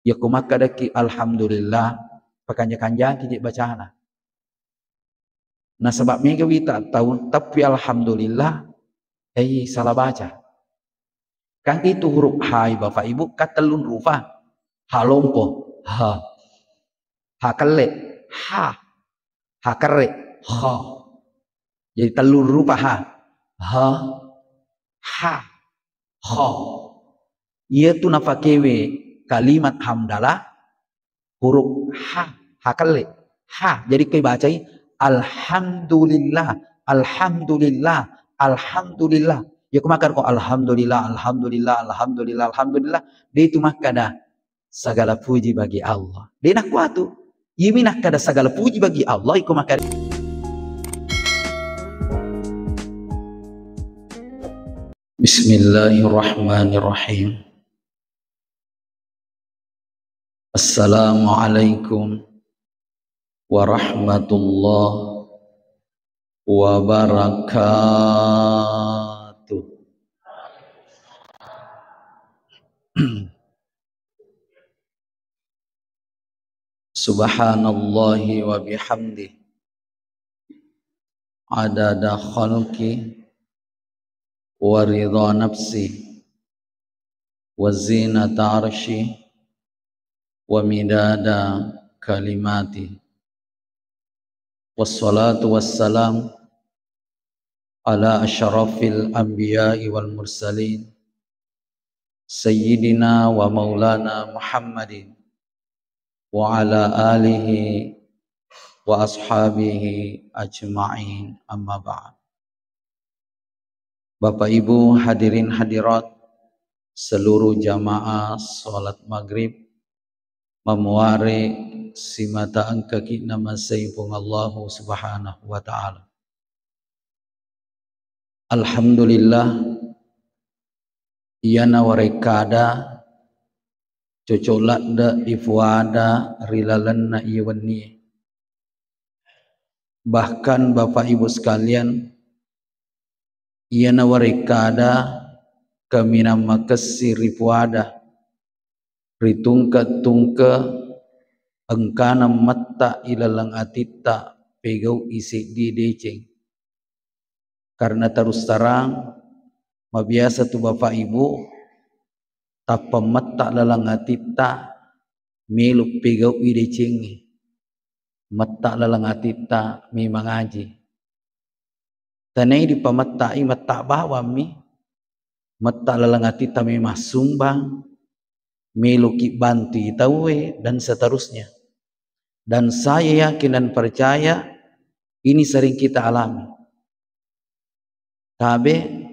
Ya kumaka daki alhamdulillah pakanja-kanja kita bacana. Nah sebab mega wita tahu tapi alhamdulillah salah baca. Kan itu huruf hai Bapak Ibu katelun rupa halompo ha kale ha kare ha. Jadi telur rupa ha ha. Ia tu nafakewe kalimat hamdalah huruf ha kale ha. Jadi kau baca alhamdulillah alhamdulillah alhamdulillah. Ya kumakan kok alhamdulillah alhamdulillah alhamdulillah alhamdulillah. Dia itu makada segala puji bagi Allah. Dia nak kuatu. Yimi nakada segala puji bagi Allah iku makada. Bismillahirrahmanirrahim. Assalamualaikum warahmatullahi wabarakatuh. Subhanallahi wa bihamdi adada khalqi wa ridha nafsi wa zinata arshi wa midada kalimati. Wassalatu wassalam ala asyrafil anbiya'i wal mursalin sayyidina wa maulana Muhammadin wa ala alihi wa ashabihi ajma'in, amma ba'd. Bapak Ibu hadirin hadirat seluruh jamaah salat maghrib memuari simata angka kita masaifung Allah subhanahu wa ta'ala. Alhamdulillah iyana warekada cocolat da ifuada rilalan na iwani. Bahkan Bapak Ibu sekalian iyana warekada kami nama kesir ifuada ritungka-tungka engkana mata ilalang atita pegau isi di deceng. Karena terus terang mabiasa tu Bapak Ibu tapa mata lalang atita milu pegau i decengi. Mata lalang atita mi mengaji. Tanai di pamatai mata bawa mi mata lalang atita mi masumbang meluki bantu itawe dan seterusnya. Dan saya yakin dan percaya ini sering kita alami. Tabe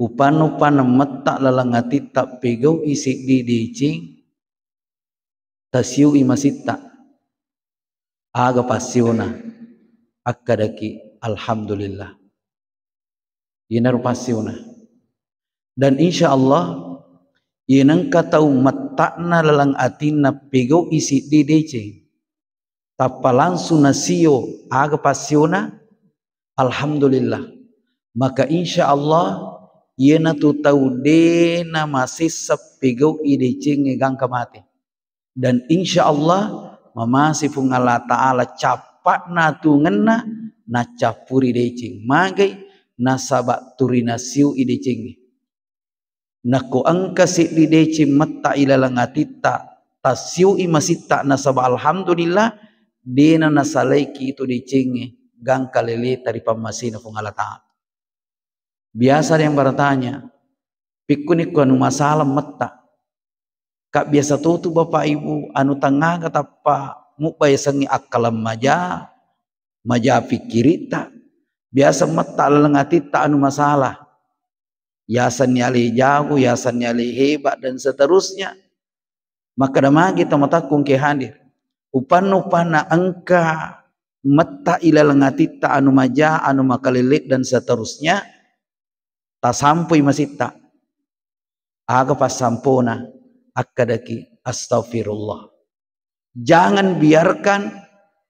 upan-upan mata lalangati tak pegau isi di dicing tasiu imasita aga pasiona akadaki alhamdulillah inar pasiona. Dan insya Allah yenang katau matakna lalang atina pegau isi di deceng tapa langsung nasio aga pasiona alhamdulillah. Maka insya Allah yena tu tahu dena masih sepegau i deceng ngegang kamati. Dan insya Allah mamasi fung Allah Ta'ala capak na tu ngena na capuri deceng magai nasabak turina siu i deceng. Naku angka si di deceng mata ilalang atita tasiu i masita nasabak alhamdulillah dena nasalaiki itu deceng gang kalele dari pamasina fung Allah Ta'ala. Biasa yang bertanya pikuni anu masalah mata kak biasa tuh Bapak Ibu anu tengah kata pak mukbay sengi akalam maja pikirita biasa mata lelengati tak anu masalah yasan nyali jago yasan nyali hebat dan seterusnya. Maka damai kita matakung ke hadir upan-upana angka mata ilalengati tak anu maja anu makalilik dan seterusnya. Tak sampai masih tak aga pas sampona akadaki astaghfirullah. Jangan biarkan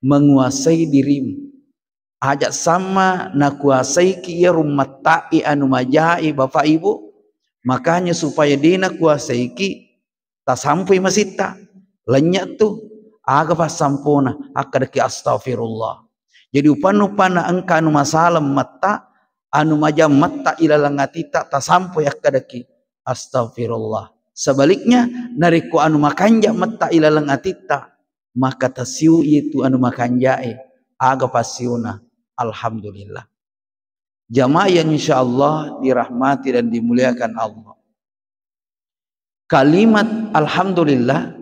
menguasai dirimu. Ajak sama nakuasai ki ya rumah ta'i anu majai Bapak Ibu. Makanya supaya dina kuasai ki sampai masita lenyak tu aga pas sampona akadaki astaghfirullah. Jadi upana engka anu masalam mata anu majam mata ilalang atita ta sampai akadaki astaghfirullah. Sebaliknya nariku anu makanja mata ilalang atita maka tasiu itu anu makanjae aga pasiuna alhamdulillah. Jamaah yang insyaallah dirahmati dan dimuliakan Allah. Kalimat alhamdulillah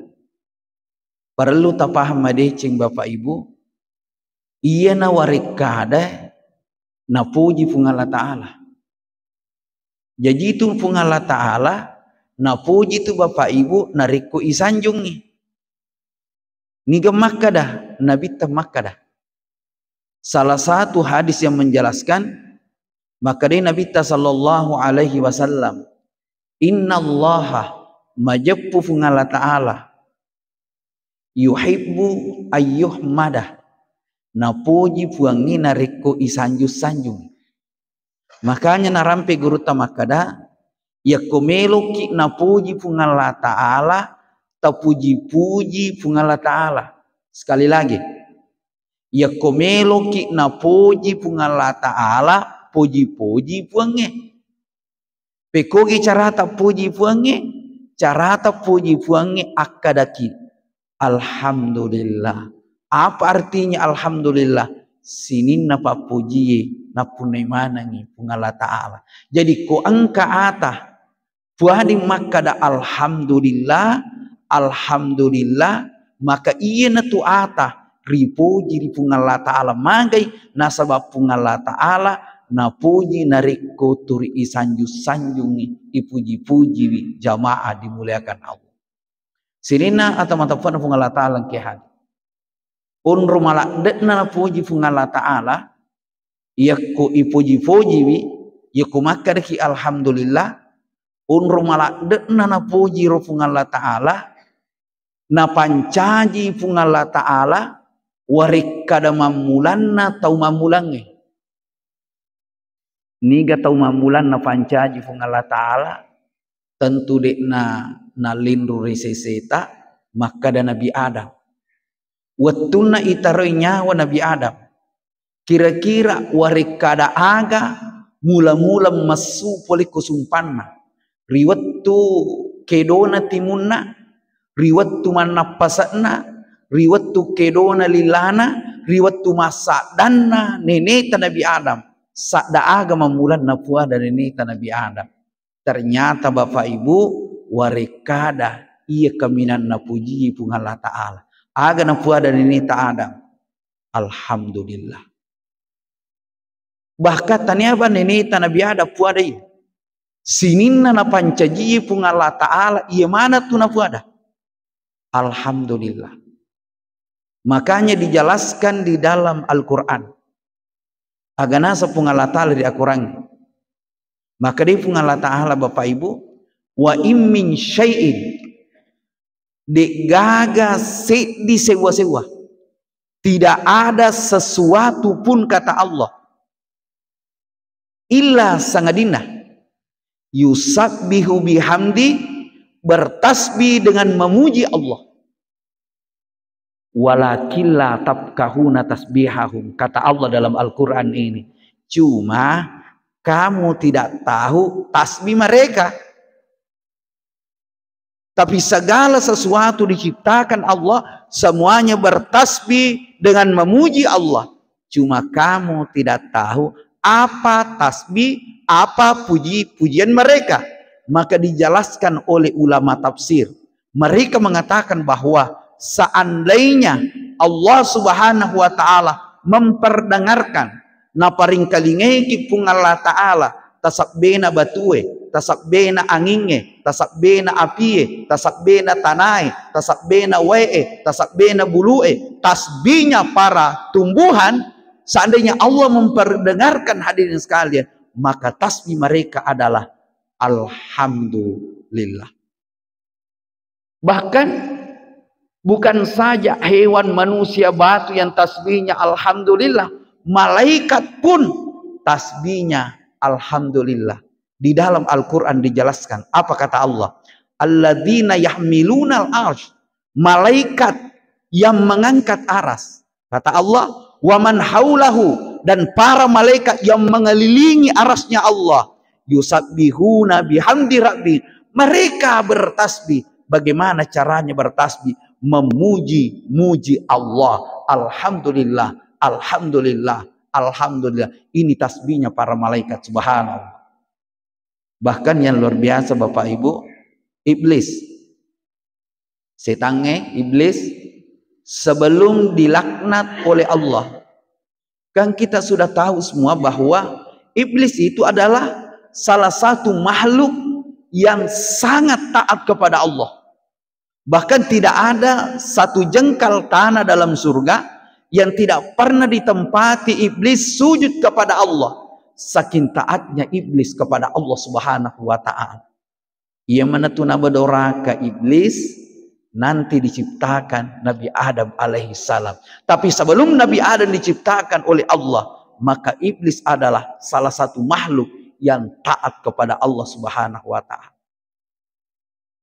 perlu tapaham madecing Bapak Ibu, iya na warikada na puji pung Allah Ta'ala. Jadi itu pung Allah Ta'ala na puji tu Bapak Ibu nariku isanjungi. Niga makkadah, Nabi makkadah. Salah satu hadis yang menjelaskan, maka dari Nabi sallallahu alaihi wasallam, innallaha majappu pung Allah Ta'ala yuhibbu ayyuhmadah na puji puangi nariko isanjung-sanjung. Makanya narampe guru tamakada ya komeloki na puji pung Allah Ta'ala ta puji-puji pung Allah Ta'ala. Sekali lagi, ya komeloki na puji pung Allah Ta'ala puji-puji puangi. Pekogi carata puji puangi, carata puji puangi akadaki alhamdulillah. Apa artinya alhamdulillah? Sinin napa puji napunai manangi pung Allah Ta'ala. Jadi ko angka ata puadi makada alhamdulillah, alhamdulillah, maka iya na tu ata ripuji di pung Allah Ta'ala magai nasabab pung Allah Ta'ala na puji nariko turi isanjung-sanjungi ipuji-puji jamaah dimuliakan Allah. Sinina atau matapuan pung Allah Ta'ala kehan. Un rumala dekna na puji pung Allah Ta'ala yaku ipuji-puji wi yaku makadaki alhamdulillah. Un rumala dekna na puji ro pung Allah Ta'ala na pancaji pung Allah Ta'ala warik kada mamulanna tau mamulange. Niga tau mamulan na pancaji pung Allah Ta'ala tentu dek na lindu reseseta maka da Nabi Adam wattuna itaroi nyawa Nabi Adam kira-kira warik kada aga mula-mula masu poli kusumpanna riwattu kedona timunna riwattu manapasana riwattu kedona lilana riwattu masadanna neneta Nabi Adam sakda aga mamulan na puah dari neta Nabi Adam. Ternyata Bapak Ibu warekada iya kaminan na puji pung Allah Ta'ala aga na puah dari neta Adam. Alhamdulillah. Bahkan tanya apa neneta Nabi Adam puah dari sininna na pancaji pung Allah Ta'ala iya mana tu na puah dah. Alhamdulillah. Makanya dijelaskan di dalam Al-Quran agana sepung Allah Ta'ala di Al-Quran. Maka di pung Allah Ta'ala Bapak Ibu wa im min syai'in de gaga se di sewa-sewa tidak ada sesuatu pun kata Allah illa sangadina yusabbihu bihamdi bertasbih dengan memuji Allah walakilla tabkahuna tasbihahum kata Allah dalam Al-Quran ini cuma kamu tidak tahu tasbih mereka tapi segala sesuatu diciptakan Allah semuanya bertasbih dengan memuji Allah cuma kamu tidak tahu apa tasbih apa puji-pujian mereka maka dijelaskan oleh ulama tafsir mereka mengatakan bahwa seandainya Allah Subhanahu wa Ta'ala memperdengarkan na paring kalingeki pung Allah Ta'ala tasakbena batue tasakbena anginge tasakbena apie tasakbena tanai tasakbena wae tasakbena bulue tasbihnya para tumbuhan seandainya Allah memperdengarkan hadirin sekalian maka tasbih mereka adalah alhamdulillah. Bahkan bukan saja hewan manusia batu yang tasbihnya alhamdulillah, malaikat pun tasbihnya alhamdulillah. Di dalam Al-Quran dijelaskan apa kata Allah? alladzina yahmilunal arsy, malaikat yang mengangkat aras. Kata Allah, wa man haulahu, dan para malaikat yang mengelilingi arasnya Allah, yusabbihuna bihamdi rabbi, mereka bertasbih. Bagaimana caranya bertasbih? Memuji Allah. Alhamdulillah, alhamdulillah, alhamdulillah. Ini tasbihnya para malaikat, subhanallah. Bahkan yang luar biasa Bapak Ibu, iblis, setannya iblis, sebelum dilaknat oleh Allah, kan kita sudah tahu semua bahwa iblis itu adalah salah satu makhluk yang sangat taat kepada Allah. Bahkan tidak ada satu jengkal tanah dalam surga yang tidak pernah ditempati iblis sujud kepada Allah. Saking taatnya iblis kepada Allah Subhanahu wa ta'ala. Ia menetuna bedoraka iblis nanti diciptakan Nabi Adam alaihi salam. Tapi sebelum Nabi Adam diciptakan oleh Allah, maka iblis adalah salah satu makhluk yang taat kepada Allah Subhanahu wa ta'ala.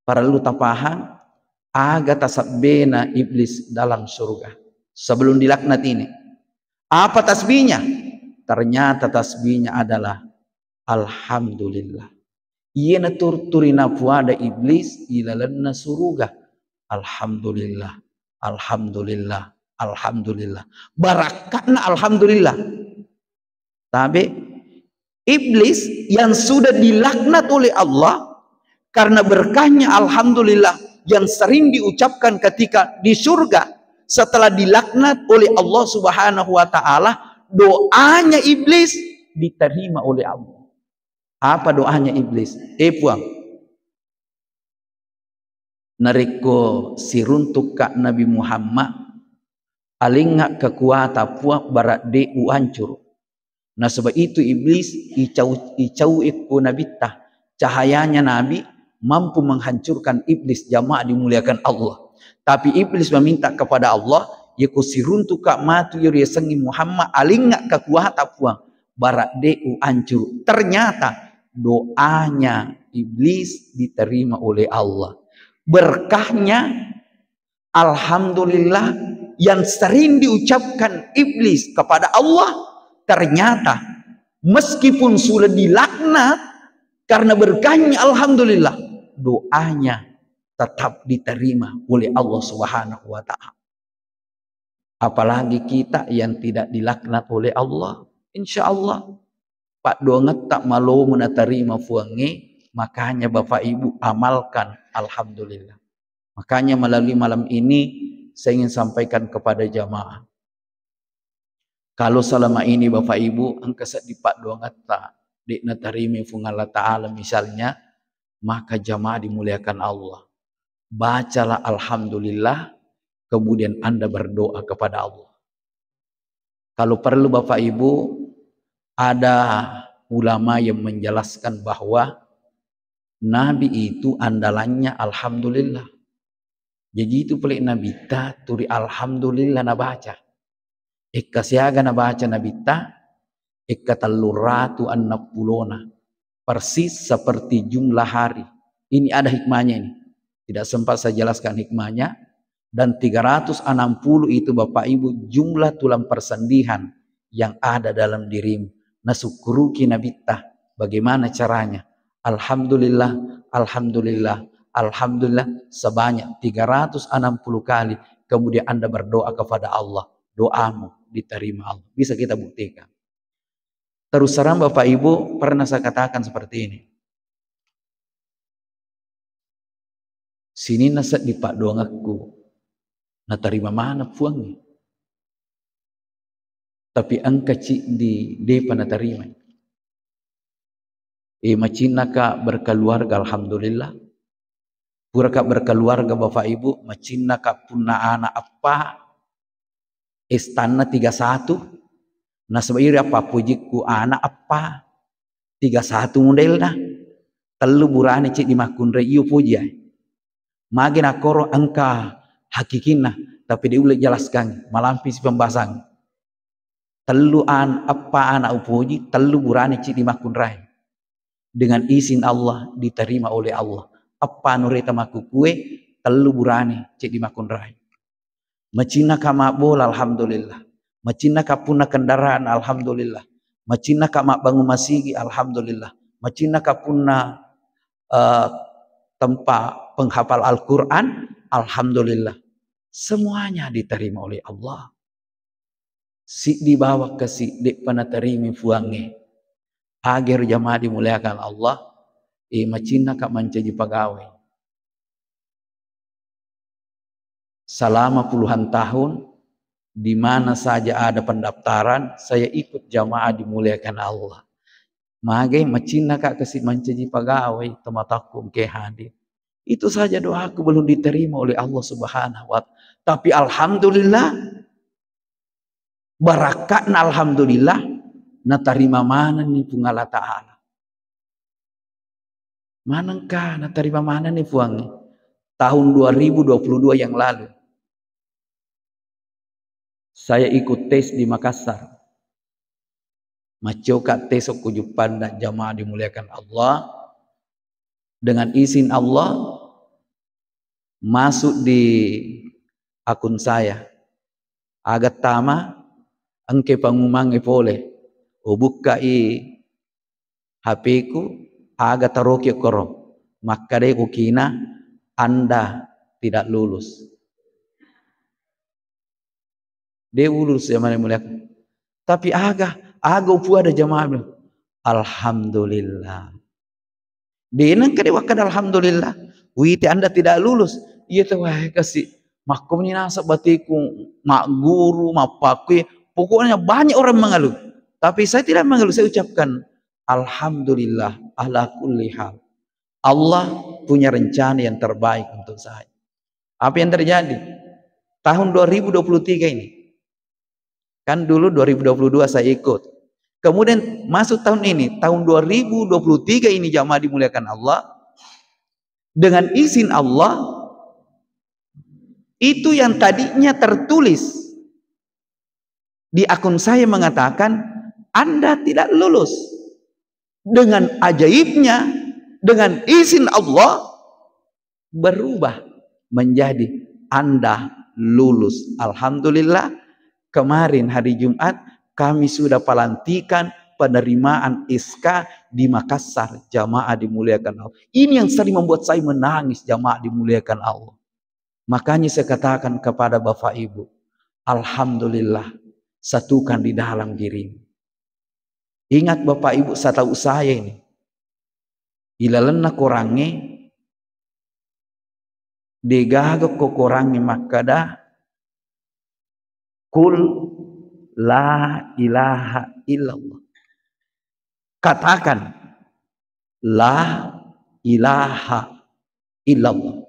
Para lu tak paham, aga tasabena iblis dalam surga sebelum dilaknat ini. Apa tasbihnya? Ternyata tasbihnya adalah alhamdulillah. Ia turina puada iblis ilalanna surga. Alhamdulillah, alhamdulillah, alhamdulillah. Barakatna alhamdulillah. Tapi iblis yang sudah dilaknat oleh Allah, karena berkahnya alhamdulillah yang sering diucapkan ketika di surga, setelah dilaknat oleh Allah Subhanahu wa ta'ala, doanya iblis diterima oleh Allah. Apa doanya iblis? Puang, nariko siruntuk kak Nabi Muhammad alingak kekuatan puak barat de uancur. Nah sebab itu iblis icau iku nabitah, cahayanya Nabi mampu menghancurkan iblis, jamaah dimuliakan Allah. Tapi iblis meminta kepada Allah, yaku siruntuk kak matu yuri sengi Muhammad alingak kekuatan puak barat de uancur. Ternyata doanya iblis diterima oleh Allah. Berkahnya alhamdulillah yang sering diucapkan iblis kepada Allah, ternyata meskipun sudah dilaknat, karena berkahnya alhamdulillah, doanya tetap diterima oleh Allah Subhanahu wa ta'ala. Apalagi kita yang tidak dilaknat oleh Allah, insya Allah Pak donget tak malu menerima fuangi. Makanya Bapak Ibu amalkan alhamdulillah. Makanya melalui malam ini saya ingin sampaikan kepada jamaah, kalau selama ini Bapak Ibu angkasa di Pak donget tak di natarimi fungal ta'ala misalnya, maka jamaah dimuliakan Allah, bacalah alhamdulillah, kemudian Anda berdoa kepada Allah. Kalau perlu Bapak Ibu, ada ulama yang menjelaskan bahwa Nabi itu andalannya alhamdulillah. Jadi itu pelik Nabi ta turi alhamdulillah na baca. Eka siaga na baca Nabi ta, eka taluratu annapulona. Persis seperti jumlah hari. Ini ada hikmahnya ini. Tidak sempat saya jelaskan hikmahnya. Dan 360 itu Bapak Ibu jumlah tulang persendihan yang ada dalam dirimu. Nasukuruki nabitah. Bagaimana caranya? Alhamdulillah, alhamdulillah, alhamdulillah sebanyak 360 kali. Kemudian Anda berdoa kepada Allah. Doamu diterima Allah. Bisa kita buktikan. Terus terang Bapak Ibu, pernah saya katakan seperti ini. Sini nasat di Pak doang aku. Nah terima mana puangnya? Tapi angka cik di depa na terima. Macina ka berkeluarga alhamdulillah. Pura ka berkeluarga Bapak Ibu, macina ka puna anak apa? Istana 31. Nah sebenarnya apa pujiku anak apa? 31 model dah. Telu burane cik di makundre iyo puji. Magin akoro angka hakikina, tapi dia boleh jelaskan malampis pembahasan. Telu apa anak upuji, telu burane cik di makundre. Dengan izin Allah diterima oleh Allah. apa nureta maku kue telu burane cek di makun rai. Macina ka mabol alhamdulillah. Macina ka puna kendaraan alhamdulillah. Macina ka mak bangun masigi alhamdulillah. Macina ka puna tempat penghafal Al-Quran alhamdulillah. Semuanya diterima oleh Allah. Si dibawa ke si dek pana terima fuange. Agar jamaah dimuliakan Allah. Macina ka menjadi pegawai. Selama puluhan tahun, di mana saja ada pendaftaran, saya ikut jamaah dimuliakan Allah. Magai macina kak kasih menjadi pegawai temataku ke hadir. Itu saja doaku belum diterima oleh Allah Subhanahu wa Ta'ala. Tapi alhamdulillah, barakatna alhamdulillah, na terima mana nih pun Allah Ta'ala. Manakah na terima mana nih puangnya? Tahun 2022 yang lalu. Saya ikut tes di Makassar. Macoka tes kujupan dan jamaah dimuliakan Allah. Dengan izin Allah masuk di akun saya. Agak tama angke pangumangi boleh. Buka HP ku agak taroki korong. Maka deh kukina Anda tidak lulus. Dia lulus jamaah dimuliakan. Tapi agak upu ada jamaah. Alhamdulillah. Dia nang kade wakad alhamdulillah. Witi Anda tidak lulus. Iya tuh wah kasih makum ni nasa batiku mak guru mak pakui. Pokoknya banyak orang mengeluh. Tapi saya tidak mengeluh. Saya ucapkan alhamdulillah ala kulli hal. Allah punya rencana yang terbaik untuk saya. Apa yang terjadi? Tahun 2023 ini. Kan dulu 2022 saya ikut. Kemudian masuk tahun ini, tahun 2023 ini jamaah dimuliakan Allah. Dengan izin Allah, itu yang tadinya tertulis di akun saya mengatakan, Anda tidak lulus. Dengan ajaibnya, dengan izin Allah, berubah menjadi Anda lulus. Alhamdulillah. Kemarin hari Jumat kami sudah pelantikan penerimaan SK di Makassar, jamaah dimuliakan Allah. Ini yang sering membuat saya menangis, jamaah dimuliakan Allah. Makanya saya katakan kepada Bapak Ibu, alhamdulillah, satukan di dalam dirimu. Ingat Bapak Ibu, saya tahu saya ini. Ilalena korangi degaga ko korangi makada Kul la ilaha illallah. Katakan la ilaha illallah.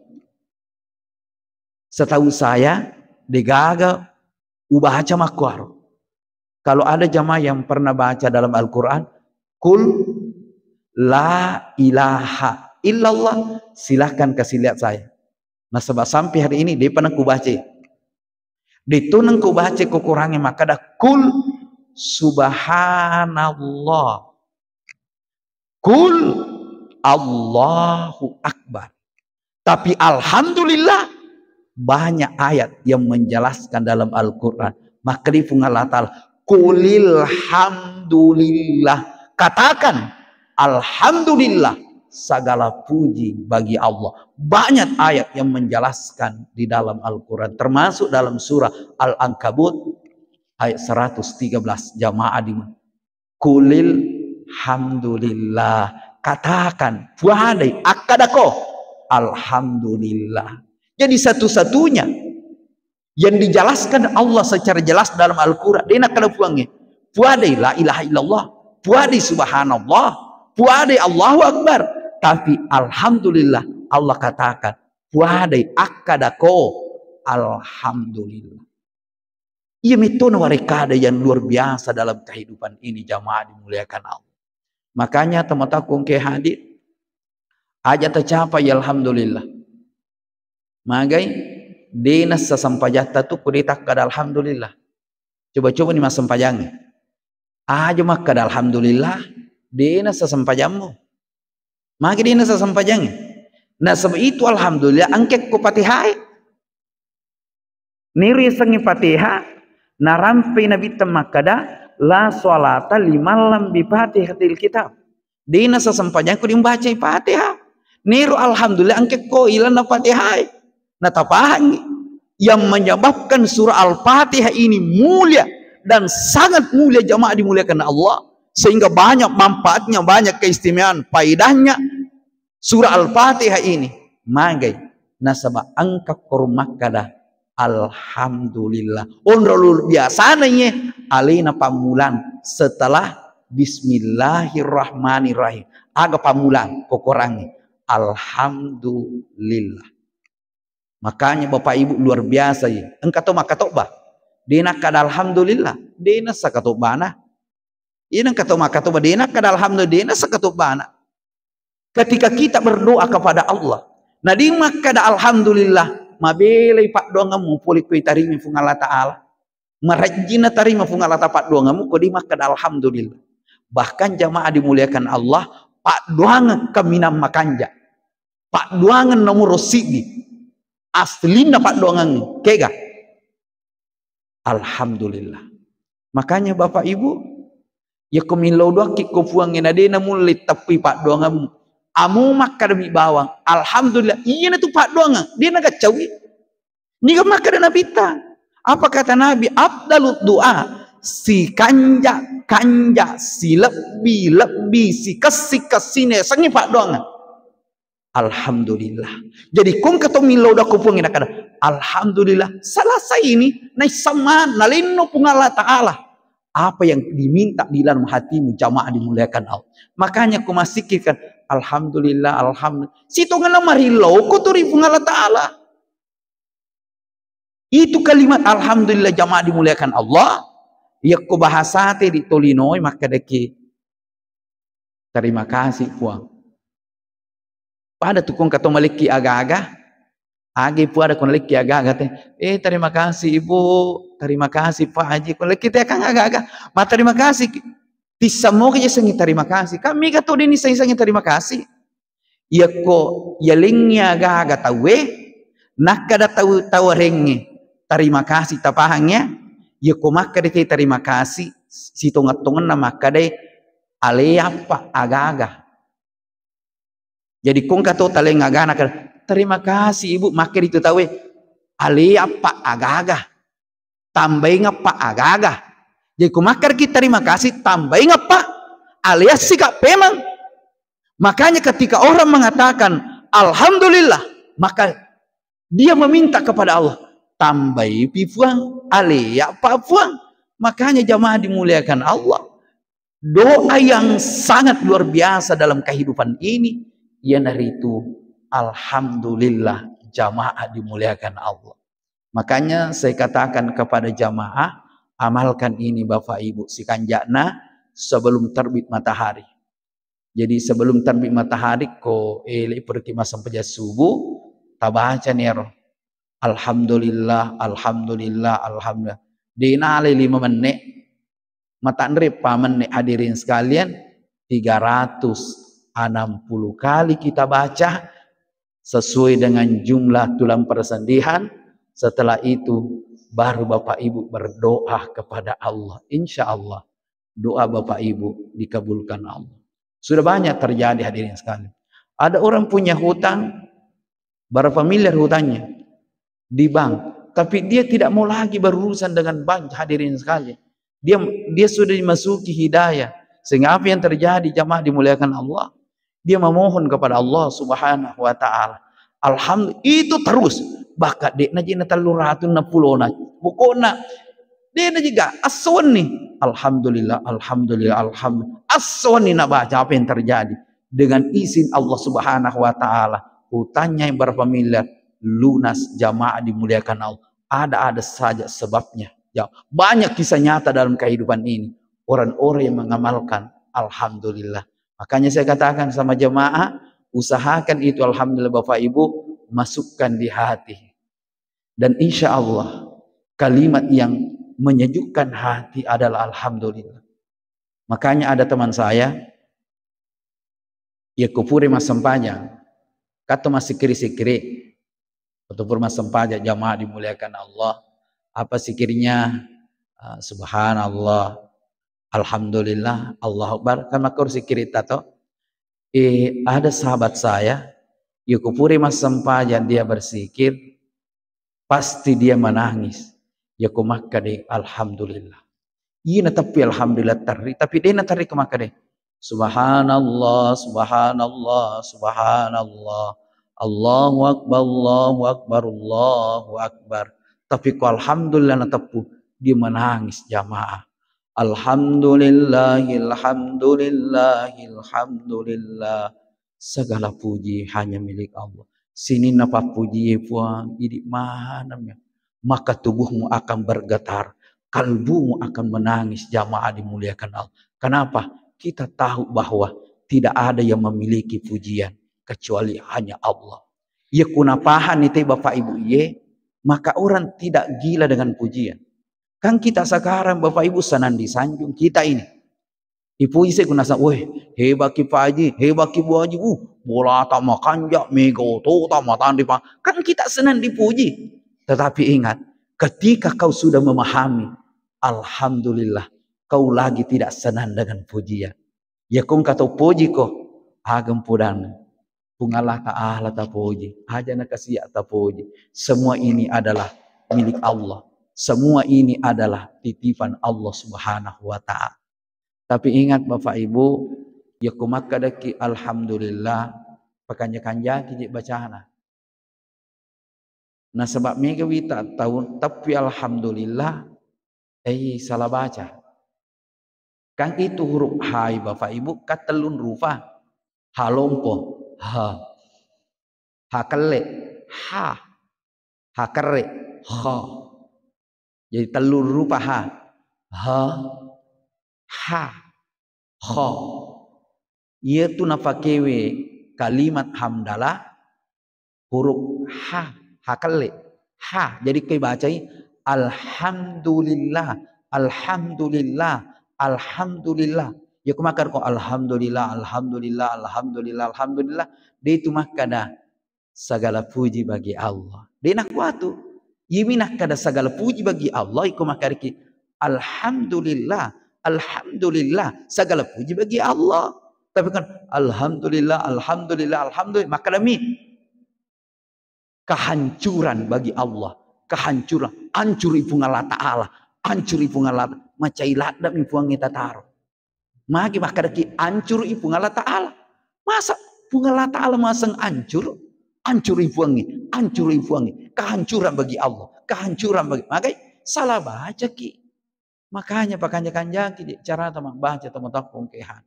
Setahu saya degaga ubaca makwar. Kalau ada jamaah yang pernah baca dalam Al-Quran, kul la ilaha illallah, silahkan kasih lihat saya. Nah sebab sampai hari ini dia pernah kubaca. Ditunang ku baca kukurangi maka dah kul subhanallah, kul Allahu akbar. Tapi alhamdulillah banyak ayat yang menjelaskan dalam Al-Quran. Maka di Allah Ta'ala kulil hamdulillah, katakan alhamdulillah, segala puji bagi Allah. Banyak ayat yang menjelaskan di dalam Al-Quran. Termasuk dalam surah Al-Ankabut ayat 113. Jamaah di kulil hamdulillah. Katakan puadai akadako alhamdulillah. Jadi satu-satunya yang dijelaskan Allah secara jelas dalam Al-Quran. Dia nak kada puangnya. Puadai la ilaha illallah. Puadai subhanallah. Puadai Allahu akbar. Tapi alhamdulillah Allah katakan puadai akadako alhamdulillah. Ia metode warekada yang luar biasa dalam kehidupan ini jamaah dimuliakan Allah. Makanya teman-teman ke hadir aja tercapai alhamdulillah. Magai dinas sasampajata tu kuditak kada alhamdulillah. Coba-coba ni mas sampajangnya. Aja maka alhamdulillah dinas sasampajammu. Maka dia nasa sampajangnya. Nah sebab itu alhamdulillah angket ko patihai. Niri sangi patiha narampe nabi tamakada la salata liman lam bi fatihatil kitab. Dina sesampainya ku dimbaca Fatihah. Niru alhamdulillah angket ko ilan na Fatihah. Nah tapahan yang menyebabkan surah Al-Fatihah ini mulia dan sangat mulia jamaah dimuliakan Allah, sehingga banyak manfaatnya, banyak keistimewaan, faidahnya surah Al-Fatihah ini. Magai nasaba angka kormakada alhamdulillah. Onrolul biasa nanya alina pamulan setelah Bismillahirrahmanirrahim. Aga pamulan kokorangi alhamdulillah. Makanya Bapak Ibu luar biasa ya. Engkau tahu makatobah. Dina kada alhamdulillah. Dina sakatobana. Ini engkau tahu makatobah. Dina kada alhamdulillah. Dina sakatobana. Ketika kita berdoa kepada Allah. Nah di kada alhamdulillah. Mabelai pak doangamu puli kui tarimi fung Allah Ta'ala. Marajina tarima fung Allah Ta'ala pak doangamu. Kau di kada alhamdulillah. Bahkan jamaah dimuliakan Allah, pak doangan kaminam makanja, pak doangan nomor sigi, aslina pak doangan kega. Alhamdulillah. Makanya Bapak Ibu, ya kumilau doa kiko puangin adena mulit tapi pak doangan, amu makar mi bawang. Alhamdulillah, iya na tu pak doangan, dia naga cawi. Niga makar na pita. Apa kata Nabi? Abdalut doa. Si kanja si lebih si kasine sangi pak doang. Alhamdulillah. Jadi kung kato milau dah kupungin akada. Alhamdulillah. Selesai ini naik sama nalino pung Allah Ta'ala. Apa yang diminta di dalam hatimu jamaah dimuliakan Allah. Makanya ku masikirkan alhamdulillah, alhamdulillah. Situ ngana marilau ku turi pung Allah Ta'ala. Itu kalimat alhamdulillah jamaah dimuliakan Allah. Ya ko bahasate di tolinoi maka deki terima kasih puang. Pada tukung kato maliki aga-aga, agi pu ada kon leki aga-aga teh. Terima kasih Ibu, terima kasih Pak Haji. Kon leki teh kang aga-aga. Ma terima kasih. Tisamo ke sangi terima kasih. Kami kato dini sangi terima kasih. Ya ko yalingnya aga-aga tawe, nak kada tahu rengi. Terima kasih tapahangnya. Ya kumaka de terima kasih si tongat-tongan nama kade ale apa aga-aga. Jadi kung kato taleng agana terima kasih Ibu maka itu tawe ale apa aga-aga. Tambahin apa aga-aga. Jadi kumaka kita terima kasih tambahin apa alias sikap memang. Makanya ketika orang mengatakan alhamdulillah maka dia meminta kepada Allah tambahi pifuang ale ya papuang. Makanya jamaah dimuliakan Allah, doa yang sangat luar biasa dalam kehidupan ini yaitu alhamdulillah jamaah dimuliakan Allah. Makanya saya katakan kepada jamaah, amalkan ini Bapak Ibu si kanjakna sebelum terbit matahari. Jadi sebelum terbit matahari ko pergi sampai subuh tabaca nero alhamdulillah, alhamdulillah, alhamdulillah. Dinali 5 menit. Mata nrip menit hadirin sekalian 360 kali kita baca sesuai dengan jumlah tulang persendian. Setelah itu baru Bapak Ibu berdoa kepada Allah. Insya Allah doa Bapak Ibu dikabulkan Allah. Sudah banyak terjadi hadirin sekalian. Ada orang punya hutang, berapa miliar hutangnya di bank, tapi dia tidak mau lagi berurusan dengan bank hadirin sekalian. Dia sudah dimasuki hidayah, sehingga apa yang terjadi jamaah dimuliakan Allah, dia memohon kepada Allah Subhanahu wa Ta'ala. Alhamdulillah itu terus bahkan dek najina taluratun na pulona pokokna dia juga aswan nih alhamdulillah, alhamdulillah, alhamdulillah aswan nih nak baca apa yang terjadi dengan izin Allah Subhanahu wa Ta'ala. Hutangnya yang berapa miliar lunas jamaah dimuliakan Allah. Ada saja sebabnya. Ya, banyak kisah nyata dalam kehidupan ini. Orang-orang yang mengamalkan alhamdulillah. Makanya saya katakan sama jamaah, usahakan itu alhamdulillah Bapak Ibu masukkan di hati. Dan insya Allah kalimat yang menyejukkan hati adalah alhamdulillah. Makanya ada teman saya, ya kupuri mas sempanya. Kata masih sikiri atau purma sempaja jamaah dimuliakan Allah. Apa sikirnya? Subhanallah, alhamdulillah, Allahu Akbar. Kan makor sikir tato. Ada sahabat saya, yukupuri mas sempajan dia bersikir, pasti dia menangis. Yakumaka deh, alhamdulillah. Iya tapi alhamdulillah tari, tapi dia natari kemaka deh. Subhanallah, subhanallah, subhanallah. Allahu akbar, Allahu akbar, Allahu akbar. Tapi kok alhamdulillah natapu dia menangis jamaah. Alhamdulillahil hamdulillahil hamdulillah. Segala puji hanya milik Allah. Sini napa puji puang idi mana maka tubuhmu akan bergetar, kalbumu akan menangis jamaah dimuliakan Allah. Kenapa? Kita tahu bahwa tidak ada yang memiliki pujian kecuali hanya Allah. Ya kunapahan itu Bapak Ibu ye, maka orang tidak gila dengan pujian. Kan kita sekarang Bapak Ibu senang disanjung kita ini. Ipuji saya kunasa, weh hebat ki Pak Haji, hebat ki Bu Haji, bola tak makan jak, mego to tak makan dipa. Kan kita senang dipuji. Tetapi ingat, ketika kau sudah memahami, alhamdulillah, kau lagi tidak senang dengan pujian. Ya kong kata puji ko, agam pudang, pungalah ta'ala ta puji, aja nak kasih ta puji. Semua ini adalah milik Allah. Semua ini adalah titipan Allah Subhanahu wa ta'ala. Tapi ingat Bapak Ibu, ya kumaka daki alhamdulillah, pakanya-kanja kijik bacana. Nah sebab mega wita tahun tapi alhamdulillah salah baca. Kan itu huruf hai Bapak Ibu katelun rupa. Ha lompo, ha kele, ha kere, ha. Jadi telur rupa ha, ha, ho. Yaitu nafakewe kalimat hamdalah huruf ha, hakale, ha. Jadi kau bacai alhamdulillah, alhamdulillah, alhamdulillah. Ya kumakar ko alhamdulillah, alhamdulillah, alhamdulillah, alhamdulillah. Dia itu makada segala puji bagi Allah. Dia nak kuatu. Yiminah kada segala puji bagi Allah. Iku makar ki alhamdulillah. Alhamdulillah, segala puji bagi Allah. Tapi kan alhamdulillah, alhamdulillah, alhamdulillah. Maka demi kehancuran bagi Allah, kehancuran, hancur ipung Allah Ta'ala, hancur ipung Allah, macailah dan ipung kita taruh. Maka daki hancur ipung Allah Ta'ala. Masa ipung Allah Ta'ala masang hancur, hancur ipung ini, hancur ipung ini, kehancuran bagi Allah, kehancuran bagi. Maka salah baca ki. Makanya pakanya kanjang cara teman baca teman tapung kehan.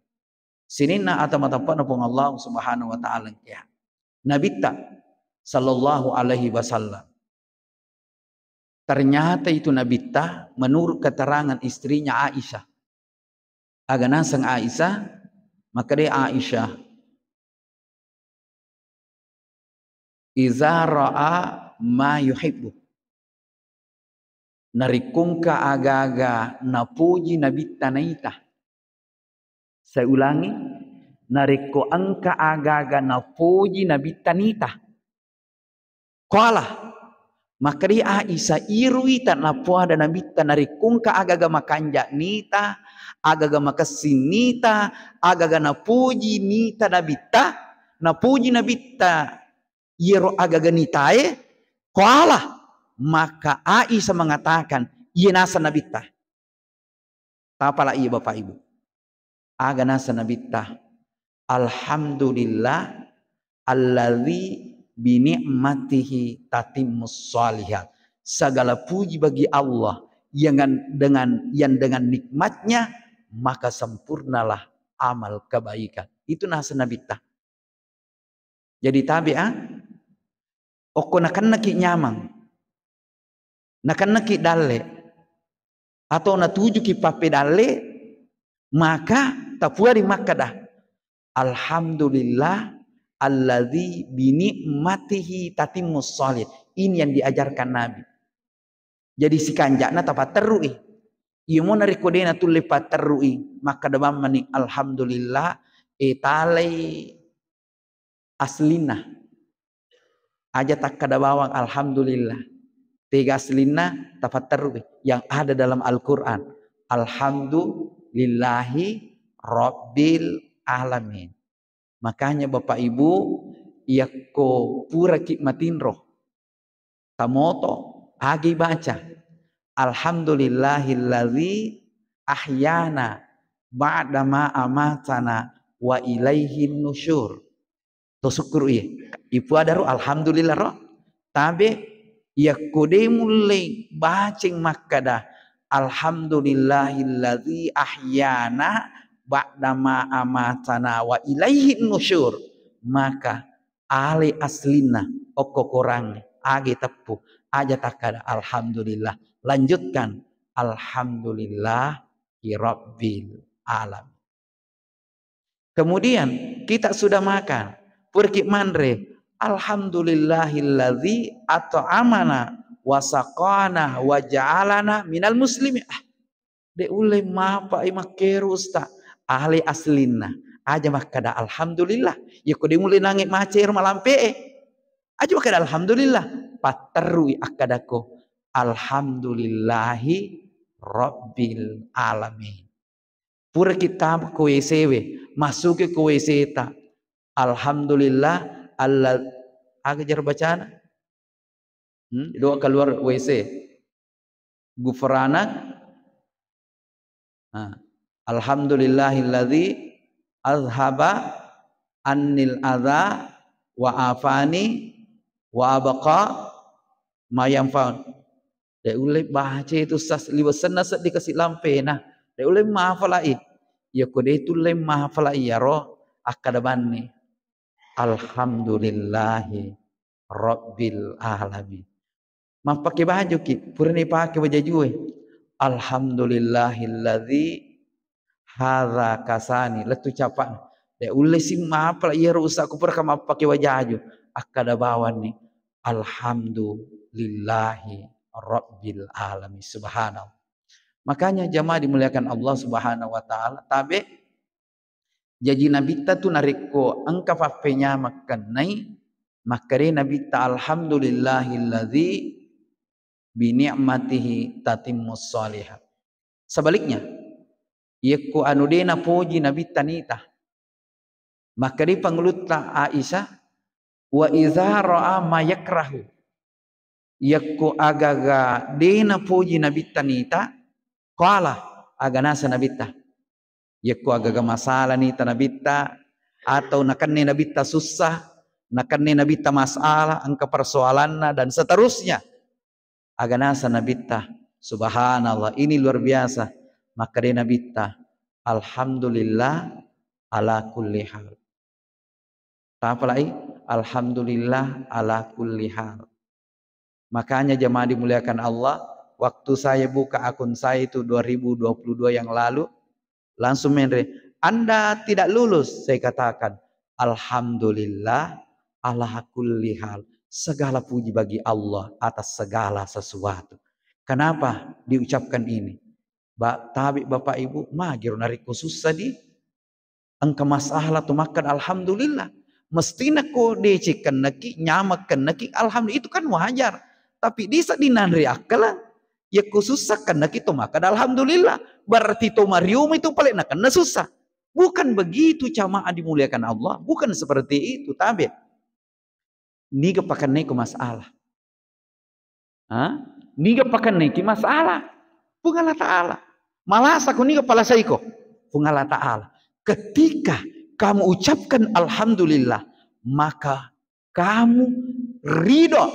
Sinina atau matapan pun Allah Subhanahu wa taala kehan. Nabi ta sallallahu alaihi wasallam. Ternyata itu Nabi ta menurut keterangan istrinya Aisyah. Agana sang Aisyah, maka dia Aisyah iza ra'a ma yuhibbu. Narikungka aga-aga napuji nabita naita. Saya ulangi, nariko angka aga-aga napuji nabita nita. Kuala, maka dia Aisyah irwita napuada nabita narikungka aga-aga makanja nita, aga-aga makasinita, aga-aga napuji nita nabita, napuji nabita iro aga-aga nitae. Kuala. Maka Aisyah mengatakan, iya nasa nabita. Apalah iya Bapak Ibu. Aga nasa nabita. Alhamdulillah alladzi bini'matihi tatimmus shalihat. Segala puji bagi Allah yang dengan nikmatnya maka sempurnalah amal kebaikan. Itu nasa nabita. Jadi tabi'ah okonakan naki nyamang. Nakan neki dalle atau natuju ki pape dalle maka tapuari makada alhamdulillah alladzi binikmatihi tatimmus shalihat. Ini yang diajarkan Nabi. Jadi si kanjana tapat terui ieu mo narekodena tu lepat terui maka dabam manik alhamdulillah etalai aslina aja tak kada bawang alhamdulillah. Tiga aslina tafattaru yang ada dalam Al-Qur'an. Alhamdulillahi rabbil alamin. Makanya Bapak Ibu, yakko pura kikmatin roh. Kamoto agi baca alhamdulillahilladzi ahyana ba'da ma amatana wa ilaihin nusyur. To syukur iya. Ipu adaru alhamdulillah roh. Tabe yakko de mulai bacing makada alhamdulillahilladzi ahyana ba'da ma amatana wa ilaihin nusyur. Maka ali aslina okko korang agi tepu aja takada alhamdulillah. Lanjutkan alhamdulillah rabbil alam. Kemudian kita sudah makan pergi mandre alhamdulillahilladzi at'amana wa saqana wa ja'alana minal muslimin. De ulai mapa imak kerus tak ahli aslina aja makada alhamdulillah. Ya ko de mulai nangis macer malam pe aja makada alhamdulillah. Paterui akadako alhamdulillahi rabbil alamin. Pura kita ko WCW masuk ke WC ta alhamdulillah Allah aga jar bacaan doa keluar WC gufranak alhamdulillahilladzi azhaba annil adza wa afani wa abqa mayamfaun. De ulai baca itu sas liwasan nasa dikasih lampe nah. De ulai mahafalai. Ya kode itu ulai mahafalai ya roh akadabanni. Alhamdulillahi rabbil alamin. Mah pakai baju ki, purni pakai baju jue. Alhamdulillahilladzi hadza kasani. Letu capan. De ulai sim mahafalai ya roh usaku perkama pakai wajah akadabawan ni. Alhamdulillahi rabbil alamin. Subhanallah. Makanya jamaah dimuliakan Allah Subhanahu wa taala. Tabe jadi nabi ta tu nariko angka fafenya makanai makare nabi ta alhamdulillahilladzi bi ni'matihi tatimmus shalihat. Sebaliknya yeko anu dena puji nabi tanita. Makare pangulut ta Aisyah wa idza ra'a ma yakrahu yakku agaga dena puji nabi tanita qala aganasa nabita yakku agaga masalah ni tanabita atau nakanne nabita susah nakanne nabita masalah angka persoalanna dan seterusnya aganasa nabita subhanallah ini luar biasa maka de nabita alhamdulillah ala kulli hal. Apa lagi? Alhamdulillah ala kulli hal. Makanya jemaah dimuliakan Allah, waktu saya buka akun saya itu 2022 yang lalu, langsung menre, Anda tidak lulus. Saya katakan, alhamdulillah ala kulli hal. Segala puji bagi Allah atas segala sesuatu. Kenapa diucapkan ini? Tapi Bapak Ibu, magir nariko susah di angka masalah tu makan alhamdulillah. Mestinya ko dicikan naki nyamakan naki alhamdulillah itu kan wajar. Tapi di saat dinanri akalan ya khususkan naki to makan alhamdulillah. Berarti to marium itu paling nak kena susah. Bukan begitu jamaah dimuliakan Allah. Bukan seperti itu. Tapi niga pakan neko masalah. Niga pakan neki masalah. Pungalah ta'ala. Malas aku niga pala saiko. Pungalah ta'ala. Ketika kamu ucapkan alhamdulillah, maka kamu ridho,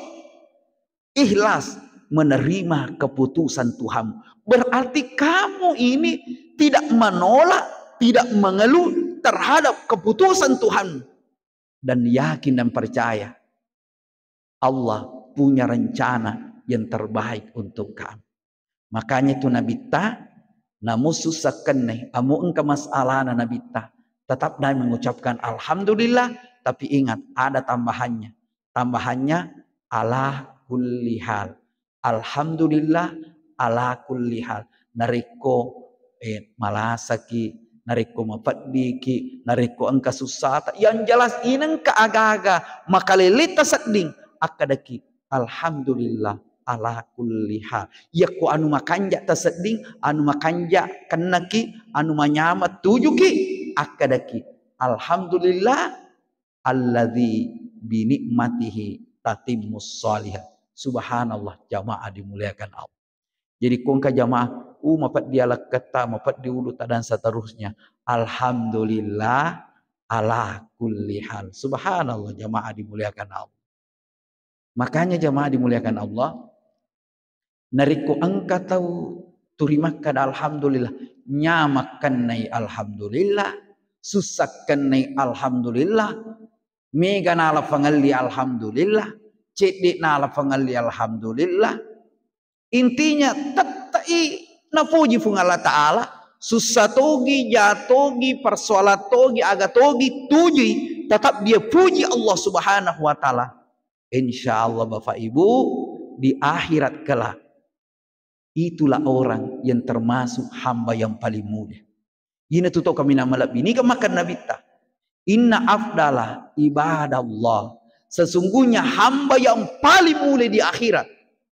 ikhlas menerima keputusan Tuhan. Berarti kamu ini tidak menolak, tidak mengeluh terhadap keputusan Tuhan. Dan yakin dan percaya Allah punya rencana yang terbaik untuk kamu. Makanya itu Nabi ta namun susah keneh amu engka masalah Nabi ta tetap nabi mengucapkan alhamdulillah, tapi ingat ada tambahannya. Tambahannya ala kulli hal. Alhamdulillah ala kulli hal. Nariko malasaki, nariko mapadiki, nariko engka susah. Yang jelas ineng ka aga-aga makalilita sakding akadaki alhamdulillah ala kulli hal. Ya ku anu makanja taseding, anu makanja kenaki, anu manyamat tujuki akadaki alhamdulillah alladzi bi nikmatihi tatimmus shalihat. Subhanallah, jamaah dimuliakan Allah. Jadi kongka jamaah mapat dia lakata, mapat diulu dan seterusnya. Alhamdulillah ala kulli hal. Subhanallah, jamaah dimuliakan Allah. Makanya jamaah dimuliakan Allah, nariku angka tahu turimakan alhamdulillah, nyamakan nai alhamdulillah, susahkan nai alhamdulillah, mega nala fangali alhamdulillah, cedek nala fangali alhamdulillah. Intinya tatai napuji fung Allah Ta'ala, susah togi, jatogi, persoalan togi, agatogi, tuji, tetap dia puji Allah Subhanahu wa Ta'ala. Insya Allah Bapak Ibu, di akhirat kelak, itulah orang yang termasuk hamba yang paling mulia. Ini tuh kami nama lebih. Ini kemakan Nabi ta. Inna afdalah ibadallah. Sesungguhnya hamba yang paling mulia di akhirat.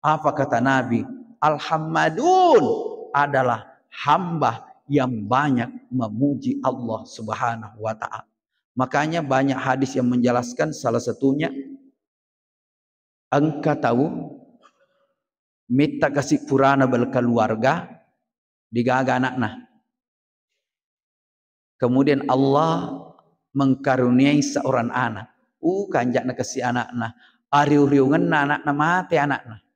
Apa kata Nabi? Alhamdun adalah hamba yang banyak memuji Allah Subhanahu wa Ta'ala. Makanya banyak hadis yang menjelaskan, salah satunya engkau tahu minta kasih purana berkeluarga digaga anaknya. Kemudian Allah mengkaruniai seorang anak. Kanjakna kasih anaknya. Ariu-riungan anaknya mati anaknya.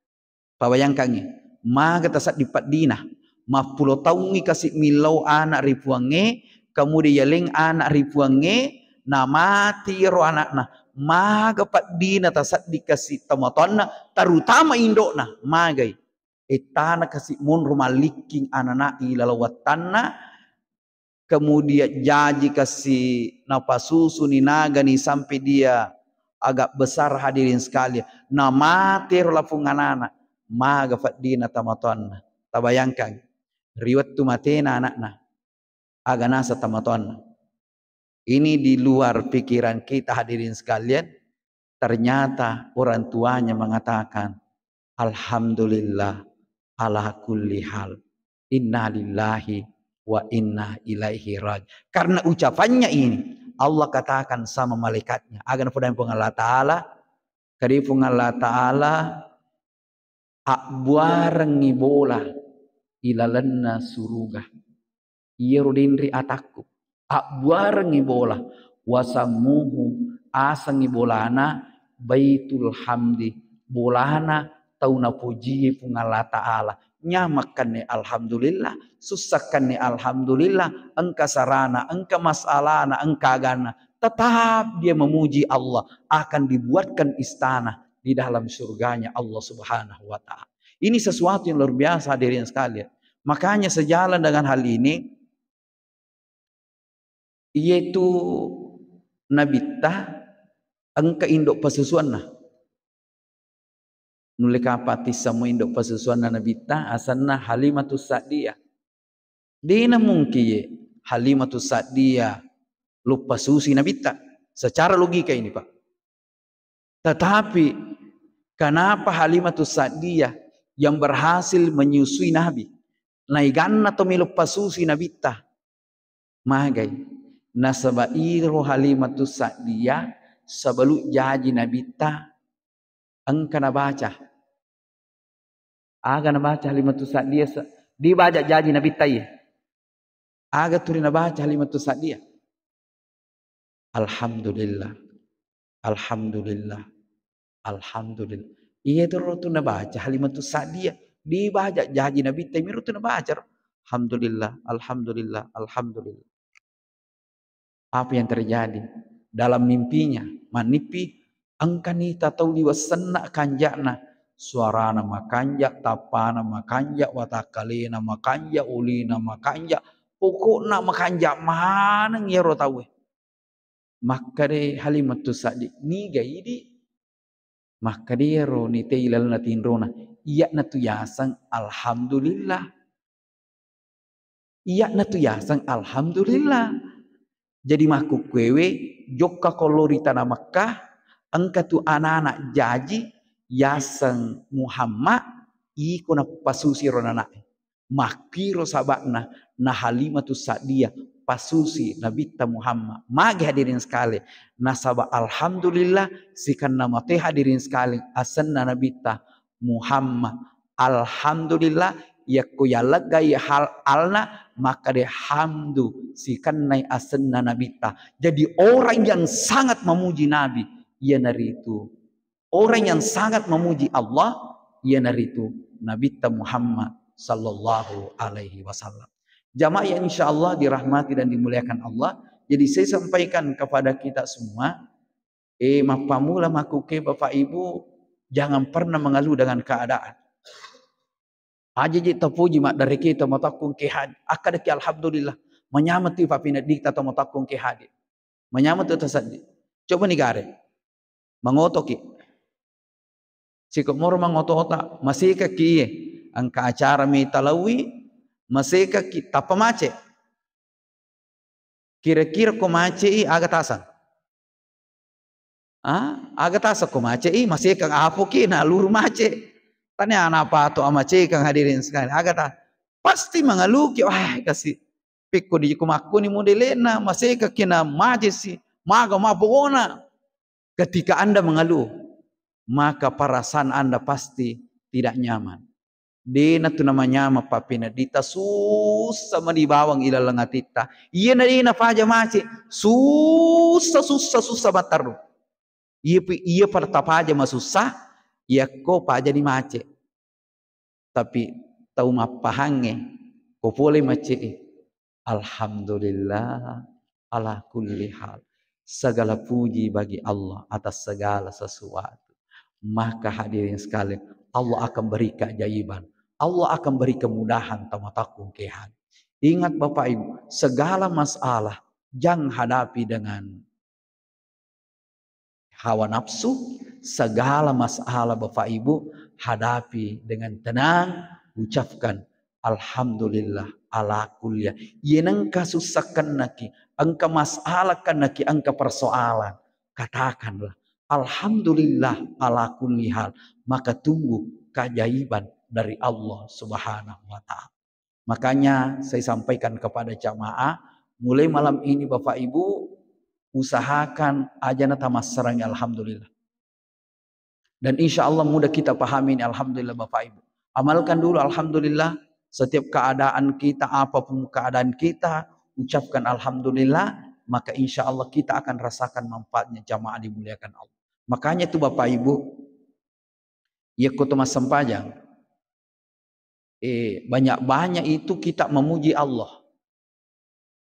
Pabayangkannya, maga tasat dipat dina, mapulo taungi kasih milau anak ripuange, kemudian yaling anak ripuange, namati ro anakna, maga pat dina tasat dikasih tamatonna, terutama indokna, magai, etana kasih mun rumaliking anana ilalawatanna, kemudian jaji kasih napasusu ni naga ni sampai dia agak besar hadirin sekalian, namati ro lapungan anak. Maga fadina tamaton. Tabayangkan riwat tu matena anakna aga nasa tamaton. Ini di luar pikiran kita hadirin sekalian. Ternyata orang tuanya mengatakan alhamdulillah ala kulli hal, inna lillahi wa inna ilaihi raji. Karena ucapannya ini Allah katakan sama malaikatnya agar pada Allah Ta'ala karifung Allah Ta'ala akbuarengi bola ilalanna suruga yerudinri ataku akbuarengi bola wasamuhu asangi bolana baitul hamdi bolana tauna puji Allah Ta'ala nyamakan alhamdulillah susahkan alhamdulillah engka sarana engka masalana engka gana tetap dia memuji Allah akan dibuatkan istana di dalam surganya Allah Subhanahu wa Ta'ala. Ini sesuatu yang luar biasa hadirin sekalian. Makanya sejalan dengan hal ini, yaitu Nabi ta engka indok pasusuanna. Nulika pati semua indok pasusuanna Nabi ta asanna Halimatus Sa'diyah. Dina mungkin Halimatus Sa'diyah lupa susi Nabi ta. Secara logika ini Pak. Tetapi kenapa Halimatus Sa'diyah yang berhasil menyusui Nabi naiganna to milupa susi Nabi ta magai nasabairu Halimatus Sa'diyah sebelum jaji Nabi ta engka na baca aga na baca Halimatus Sa'diyah dibaca jaji Nabi ta ya aga turi na baca Halimatus Sa'diyah alhamdulillah alhamdulillah alhamdulillah. Iya itu rutu na baca Halimatus Sa'diyah dibaca jaji Nabi ta rutu na baca alhamdulillah alhamdulillah alhamdulillah. Apa yang terjadi dalam mimpinya manipi angkanita tauli wasanna kanjana suarana makanja tapana makanja watakalina makanja ulina makanja pokokna makanja manang ya ro tawe. Maka de Halimatus Sa'diyah ni gaidi maka dia ro ni teilal na tinrona iya na tuyasang alhamdulillah iya na tuyasang alhamdulillah. Jadi maku kwewe jokka kolori tanah Makkah Engka tu anak-anak jaji yaseng Muhammad ikuna pasusi ronana makiro sabakna na Halimatu Sa'diyah pasusi Nabi Muhammad magi hadirin sekali nasaba alhamdulillah sikan nama teh hadirin sekali asanna Nabi Muhammad alhamdulillah yakku yalagai hal alna maka de hamdu sikan nai asanna Nabi jadi orang yang sangat memuji Nabi ia nari itu orang yang sangat memuji Allah ia nari itu Nabi Muhammad sallallahu alaihi wasallam. Jamaah yang insyaallah dirahmati dan dimuliakan Allah. Jadi saya sampaikan kepada kita semua, mapamula makuke Bapak Ibu jangan pernah mengeluh dengan keadaan. Aja kita puji mak dari kita matakung ke had. Akadaki alhamdulillah menyamati papina dikta ta matakung ke had. Menyamati tasadi. Coba nigare. Mangotoki. Sikomor mangotota masih kaki angka acara mi talawi masih kaki tapamace. Kira-kira ko mace agatasan. Agatasa ko mace masih kang apoki na luru mace. Tanya apa atau amace kang hadirin sekali. Agata pasti mengaluki wah kasih pikko di kumaku ni modelena masih kena mace si maga mapona. Ketika Anda mengeluh, maka perasaan Anda pasti tidak nyaman. Dena tu namanya mapapina dita susah manibawang ila langatita. Iya na dina faja mace susah bataru. Iya pada tapaja masusah, iya ko paja di mace. Tapi tahu mapahange, ko boleh mace. Alhamdulillah ala kulli hal. Segala puji bagi Allah atas segala sesuatu. Maka hadirin sekalian, Allah akan beri keajaiban. Allah akan beri kemudahan tamatakum kehan. Ingat Bapak Ibu, segala masalah jangan hadapi dengan hawa nafsu. Segala masalah Bapak Ibu hadapi dengan tenang. Ucapkan alhamdulillah ala kulli. Yenang kasusahkan naki, engka masalah kan naki, engka persoalan. Katakanlah alhamdulillah ala kulli hal. Maka tunggu keajaiban dari Allah Subhanahu wa ta'ala. Makanya saya sampaikan kepada jamaah, mulai malam ini Bapak Ibu usahakan ajana tamas serangnya alhamdulillah. Dan insya Allah mudah kita pahami ini alhamdulillah Bapak Ibu. Amalkan dulu alhamdulillah. Setiap keadaan kita, apapun keadaan kita, ucapkan alhamdulillah, maka insya Allah kita akan rasakan manfaatnya jamaah dimuliakan Allah. Makanya itu Bapak Ibu, ya kutuma sempajang, banyak-banyak itu kita memuji Allah.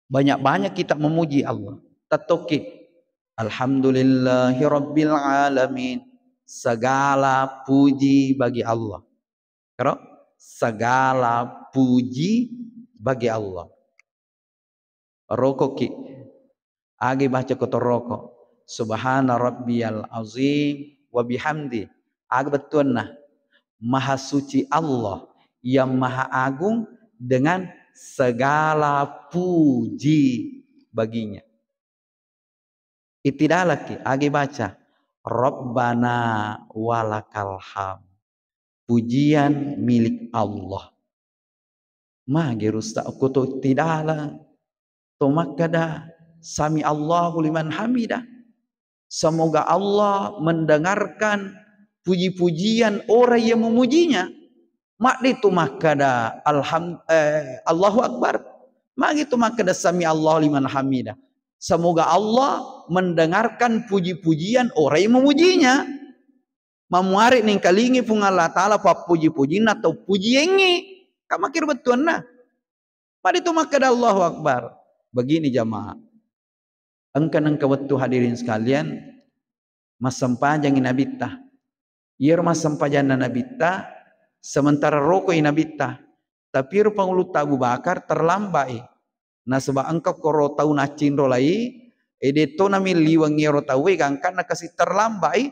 Banyak-banyak kita memuji Allah. Tatoki, alhamdulillahi rabbil alamin. Segala puji bagi Allah. Karena segala puji bagi Allah. Rokoki. Agi baca kotor rokok. Subhana rabbiyal azim wa bihamdi. Agi betul nah. Maha suci Allah yang maha agung dengan segala puji baginya. Itidalaki. Agi baca. Rabbana walakal ham. Pujian milik Allah. Magi rusta kutu tidala. Tomakada sami Allahu liman hamidah. Semoga Allah mendengarkan puji-pujian orang yang memujinya. Mak itu makada Allahu Akbar. Mak itu makada sami Allahu liman hamidah. Semoga Allah mendengarkan puji-pujian orang yang memujinya. Mamuari ning kalingi pung Allah Ta'ala pa puji-pujian atau puji yengi. Kamakir betuan na. Pada itu maka Allahu Akbar. Begini jamaah. Engkan wetu hadirin sekalian. Masampajang inabita. Yer masampajang nabita. Sementara rokok inabita. Tapi rupang ulut Abu Bakar terlambai. Nah sebab engkau koro tau nacin rolai, edeto nami liwang ngero tawe kang karena kasih terlambai,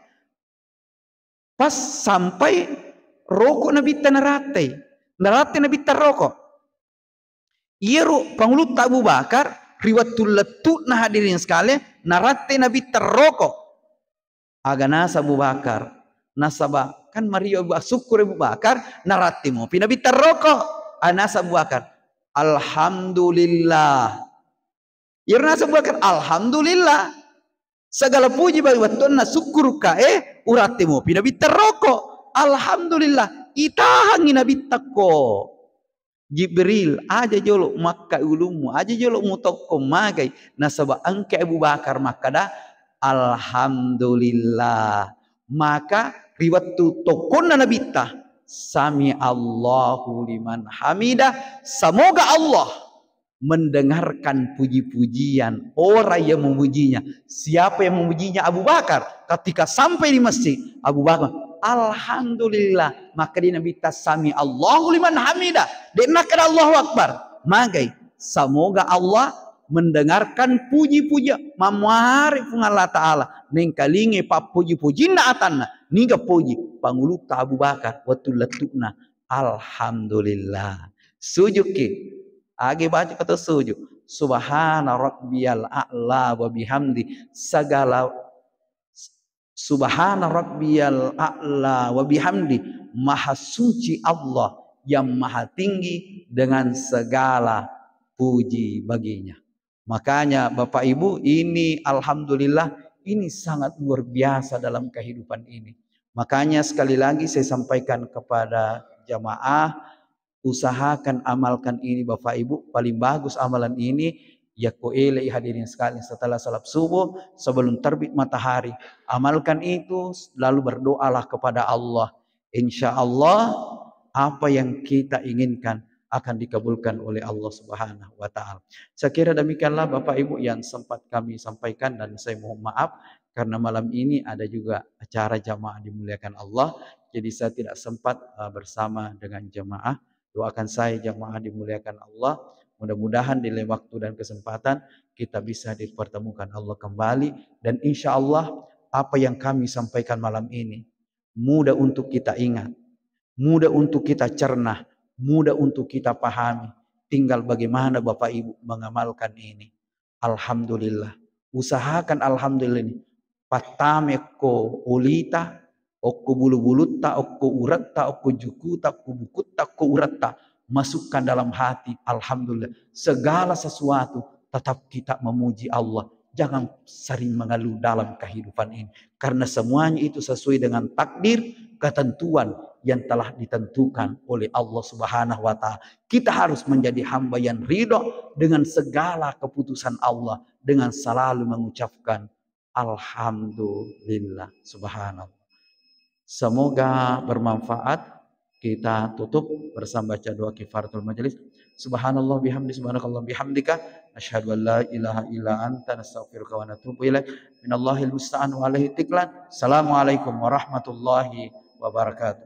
pas sampai rokok nabita narate nabita rokok. Ieru pangulut Abu Bakar riwatul letu nah hadirin sekalian narate nabita rokok. aga nasa Abu Bakar nasaba kan Mario syukur Abu Bakar naratimu pinabi taroko anasa Abu Bakar alhamdulillah irna Abu Bakar alhamdulillah segala puji bagi watonna syukur ka uratimu pinabi taroko alhamdulillah itahang inabitako Jibril aja jolo makka ulumu aja jolo mutokko magai nasaba angke Abu Bakar makada alhamdulillah maka riwayat tokonna nabita sami Allahu liman hamidah semoga Allah mendengarkan puji-pujian orang yang memujinya. Siapa yang memujinya? Abu Bakar. Ketika sampai di masjid Abu Bakar alhamdulillah maka dia nabi tasami Allahu liman hamidah denakkan Allahu akbar magai semoga Allah mendengarkan puji-puji mamari pun Allah Ta'ala neng kalinge pa puji-puji na atanna niga puji panguluta Abu Bakar waktu letukna alhamdulillah sujud ki age baca kata sujud subhana rabbiyal a'la wa bihamdi segala subhana rabbiyal a'la wa bihamdi maha suci Allah yang maha tinggi dengan segala puji baginya. Makanya Bapak Ibu ini alhamdulillah ini sangat luar biasa dalam kehidupan ini. Makanya sekali lagi saya sampaikan kepada jamaah usahakan amalkan ini Bapak Ibu paling bagus amalan ini ya koele hadirin sekalian setelah salat subuh sebelum terbit matahari amalkan itu lalu berdoalah kepada Allah insya Allah apa yang kita inginkan akan dikabulkan oleh Allah Subhanahu wa taala. Saya kira demikianlah Bapak Ibu yang sempat kami sampaikan dan saya mohon maaf karena malam ini ada juga acara jamaah dimuliakan Allah. Jadi saya tidak sempat bersama dengan jamaah. Doakan saya jamaah dimuliakan Allah. Mudah-mudahan di lain waktu dan kesempatan kita bisa dipertemukan Allah kembali dan insya Allah apa yang kami sampaikan malam ini mudah untuk kita ingat, mudah untuk kita cerna, mudah untuk kita pahami. Tinggal bagaimana Bapak Ibu mengamalkan ini. Alhamdulillah. Usahakan alhamdulillah ini. Patame ko ulita, okko bulu-bulutta, okko uratta, okko jukuta, okko bukutta, okko uratta. Masukkan dalam hati. Alhamdulillah. Segala sesuatu tetap kita memuji Allah. Jangan sering mengeluh dalam kehidupan ini. Karena semuanya itu sesuai dengan takdir, ketentuan yang telah ditentukan oleh Allah Subhanahu wa taala. Kita harus menjadi hamba yang ridho dengan segala keputusan Allah dengan selalu mengucapkan alhamdulillah subhanallah. Semoga bermanfaat. Kita tutup bersama baca doa kifaratul majelis. Subhanallah bihamdi subhanakallah bihamdika asyhadu an la ilaha illa anta nastaghfiruka wa natubu ilaik. Minallahil musta'an wa alaihi tiklan. Assalamualaikum warahmatullahi wabarakatuh.